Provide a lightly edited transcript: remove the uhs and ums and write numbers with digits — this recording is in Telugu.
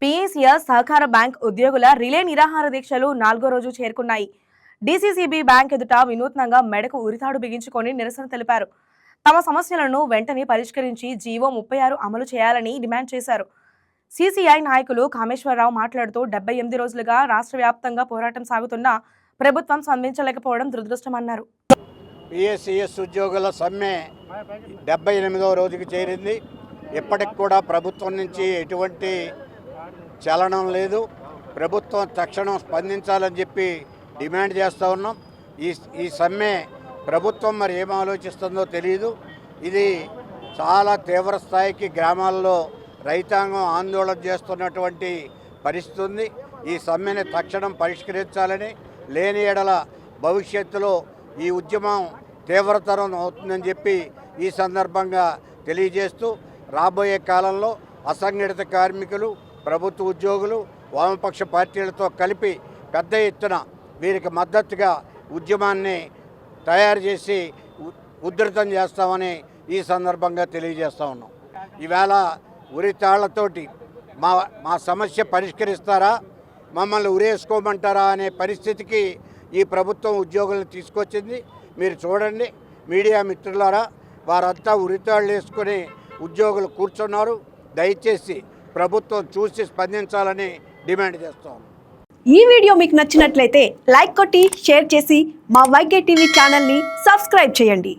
పీఎస్ఎస్ సహకార బ్యాంక్ ఉద్యోగుల రిలే నిరాహార దీక్షలు 4వ రోజు చేరుకున్నాయి. డీసీసీబీ బ్యాంక్ ఎదుట వినూత్నంగా మెడకు ఉరితాడు బిగించుకొని నిరసన తెలిపారు. తమ సమస్యలను వెంటనే పరిష్కరించి జీవో 36 అమలు చేయాలని డిమాండ్ చేశారు. సీసీఐ నాయకులు కామేశ్వరరావు మాట్లాడుతూ 78 రోజులుగా రాష్ట్ర వ్యాప్తంగా పోరాటం సాగుతున్నా ప్రభుత్వం స్పందించలేకపోవడం దురదృష్టమన్నారు. పీఎస్సీఎస్ ఉద్యోగుల సమ్మె 78వ రోజుకి చేరింది. ఇప్పటికి కూడా ప్రభుత్వం నుంచి ఎటువంటి చలనం లేదు. ప్రభుత్వం తక్షణం స్పందించాలని చెప్పి డిమాండ్ చేస్తూ ఉన్నాం. ఈ సమ్మె ప్రభుత్వం మరి ఏం ఆలోచిస్తుందో తెలియదు. ఇది చాలా తీవ్ర స్థాయికి గ్రామాల్లో రైతాంగం ఆందోళన చేస్తున్నటువంటి పరిస్థితి ఉంది. ఈ సమ్మెని తక్షణం పరిష్కరించాలని, లేని ఎడల భవిష్యత్తులో ఈ ఉద్యమం తీవ్రతరం అవుతుందని చెప్పి ఈ సందర్భంగా తెలియజేస్తూ, రాబోయే కాలంలో అసంఘటిత కార్మికులు, ప్రభుత్వ ఉద్యోగులు, వామపక్ష పార్టీలతో కలిపి పెద్ద ఎత్తున వీరికి మద్దతుగా ఉద్యమాన్ని తయారు చేసి ఉధృతం చేస్తామని ఈ సందర్భంగా తెలియజేస్తూ ఉన్నాం. ఈవేళ ఉరితాళ్లతోటి మా సమస్య పరిష్కరిస్తారా, మమ్మల్ని ఉరేసుకోమంటారా అనే పరిస్థితికి ఈ ప్రభుత్వం ఉద్యోగులను తీసుకొచ్చింది. మీరు చూడండి, మీడియా మిత్రులారా, వారంతా ఉరితాళ్ళు వేసుకొని ఉద్యోగులు కూర్చున్నారు. దయచేసి ప్రభుత్వం చూసి స్పందించాలని డిమాండ్ చేస్తాం. ఈ వీడియో మీకు నచ్చినట్లయితే లైక్ కొట్టి షేర్ చేసి మా వైకే టీవీ ఛానల్ని సబ్స్క్రైబ్ చేయండి.